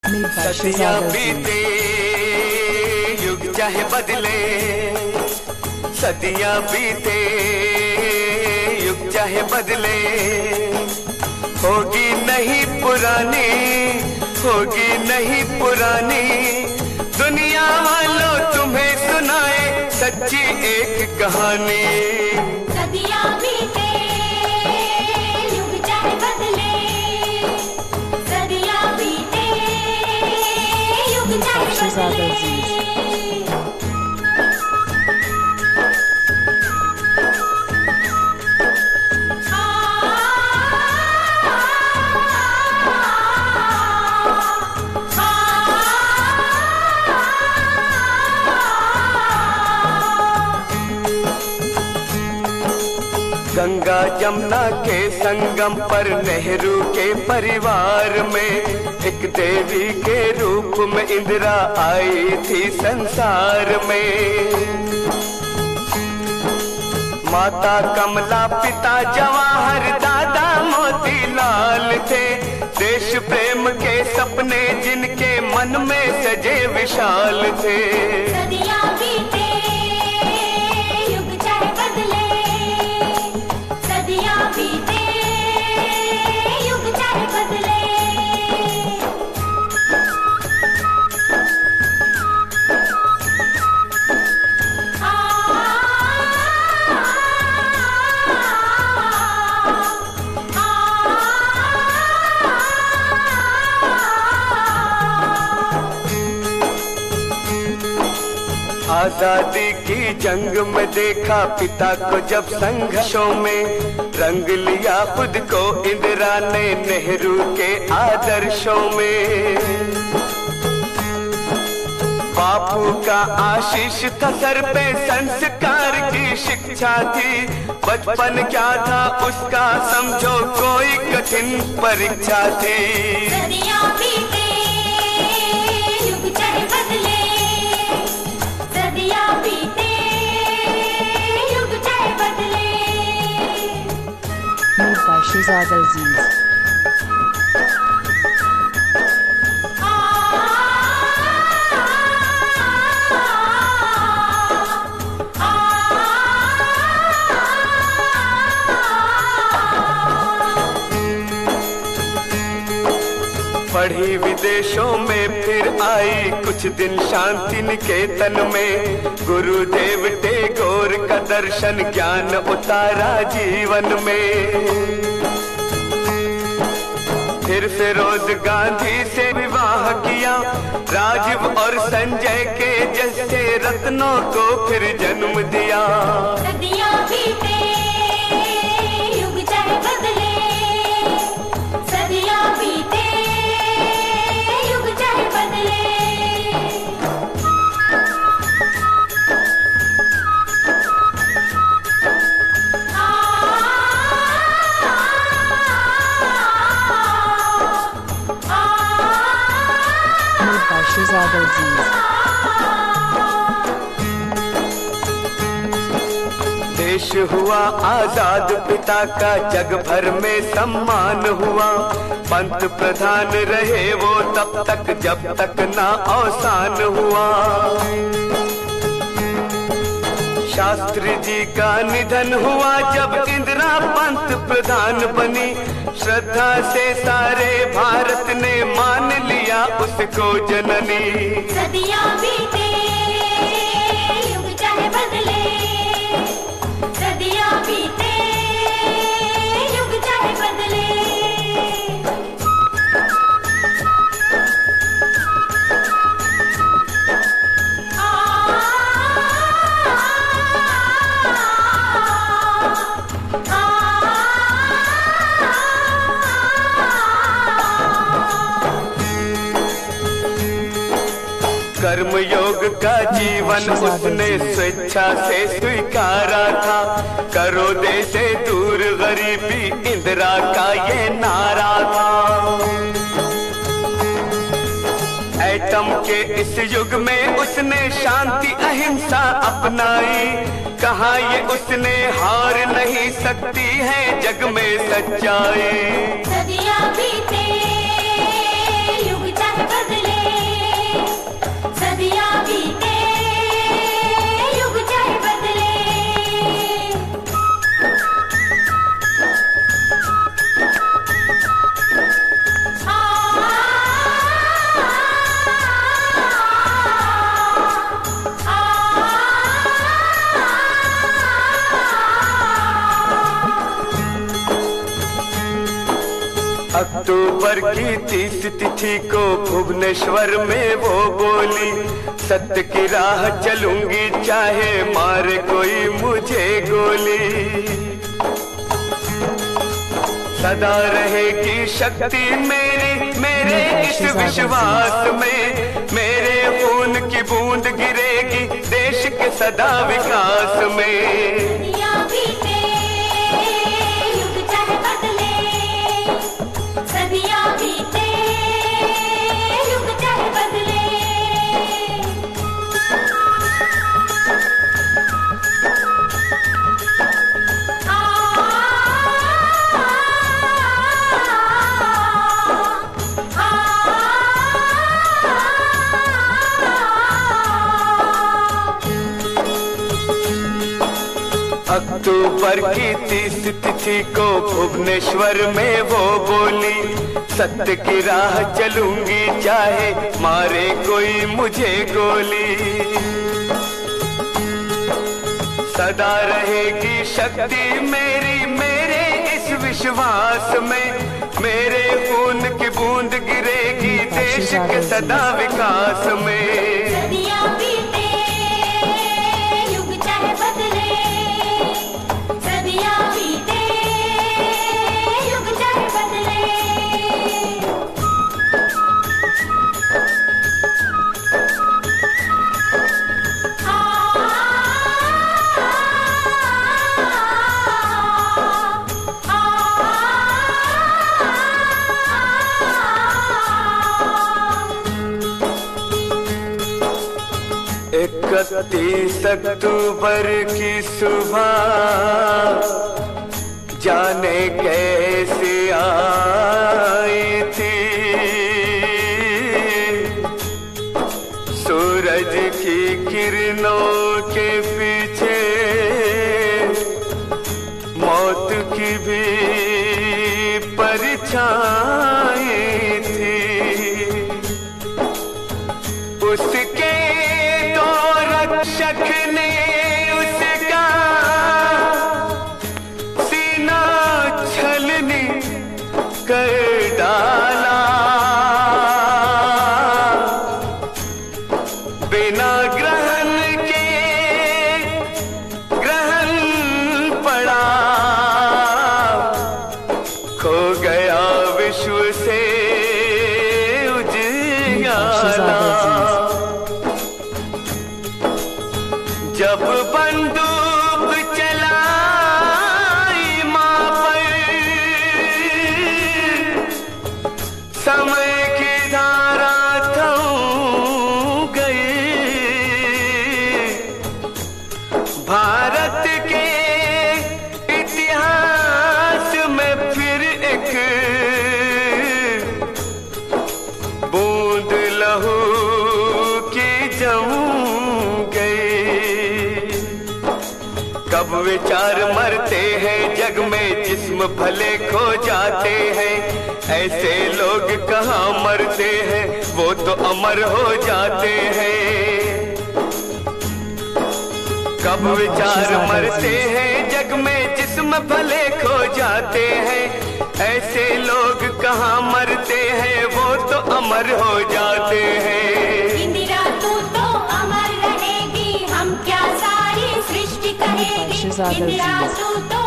सदियां बीते युग चाहे बदले, सदियां बीते युग चाहे बदले, होगी नहीं पुरानी, होगी नहीं पुरानी, दुनिया वालों तुम्हें सुनाए सच्ची एक कहानी। सदियां बीते युग चाहे बदले, सदियां बीते युग चाहे बदले। गंगा जमुना के संगम पर नेहरू के परिवार में एक देवी के रूप में इंदिरा आई थी संसार में। माता कमला, पिता जवाहर, दादा मोतीलाल थे, देश प्रेम के सपने जिनके मन में सजे विशाल थे। सदियां बीते युग चाहे बदले, सदियां बीते युग चाहे बदले। आजादी की जंग में देखा पिता को जब संघर्षों में, रंग लिया खुद को इंदिरा ने नेहरू के आदर्शों में। बापू का आशीष था सर पे, संस्कार की शिक्षा थी, बचपन क्या था उसका समझो कोई कठिन परीक्षा थी। सदियां बीते युग चाहे बदले, सदियां बीते युग चाहे बदले। Made by Shahzad Aziz. पढ़ी विदेशों में फिर आई कुछ दिन शांति निकेतन में, गुरुदेव टैगोर का दर्शन ज्ञान उतारा जीवन में। फिर फिरोज गांधी से विवाह किया, राजीव और संजय के जैसे रत्नों को फिर जन्म दिया। सदियां बीते युग चाहे बदले, सदियां बीते युग चाहे बदले। Made by Shahzad Aziz. देश हुआ आजाद, पिता का जग भर में सम्मान हुआ, पंत प्रधान रहे वो तब तक जब तक ना अवसान हुआ। शास्त्री जी का निधन हुआ जब इंदिरा पंत प्रधान बनी, श्रद्धा से सारे भारत ने मान लिया उसको जननी। सदियां बीते युग चाहे बदले, सदियां बीते युग चाहे बदले। कर्मयोग का जीवन उसने स्वेच्छा से स्वीकारा था, करो देश से दूर गरीबी इंदिरा का ये नारा था। एटम के इस युग में उसने शांति अहिंसा अपनाई, कहा ये उसने हार नहीं सकती है जग में सच्चाई। सदियां बीते युग चाहे बदले, अक्टूबर की 30 तिथि को भुवनेश्वर में वो बोली, सत्य की राह चलूंगी चाहे मारे कोई मुझे गोली। सदा रहेगी शक्ति मेरी मेरे इस विश्वास में, मेरे खून की बूंद गिरेगी देश के सदा विकास में। सदियां बीते युग चाहे बदले, सदियां बीते युग चाहे बदले। अक्टूबर की 30 तिथि को भुवनेश्वर में वो बोली, सत्य की राह चलूंगी चाहे मारे कोई मुझे गोली। सदा रहेगी शक्ति मेरी मेरे इस विश्वास में, मेरे खून की बूंद गिरेगी देश के सदा विकास में। सदियां बीते युग चाहे बदले, सदियां बीते युग चाहे बदले। इकतीस अक्टूबर की सुबह जाने कैसे आई थी, सूरज की किरणों के पीछे मौत की भी परछाई थी। उसके रक्षक ने उसका सीना छलनी कर डाला, बिना ग्रहण के ग्रहण पड़ा, खो गया विश्व से उजियारा। जब बंदूक चलाई मां पर, समय की धारा थम गई, भारत के इतिहास में फिर एक बूंद लहू की जम गई। कब विचार मरते हैं जग में जिस्म भले खो जाते हैं, ऐसे लोग कहाँ मरते हैं वो तो अमर हो जाते हैं। कब विचार मरते हैं जग में जिस्म भले खो जाते हैं, ऐसे लोग कहाँ मरते हैं वो तो अमर हो जाते हैं। इंदिरा तू तो अमर रहेगी, हम क्या सारी सृष्टि कहेगी। इंदिरा तू तो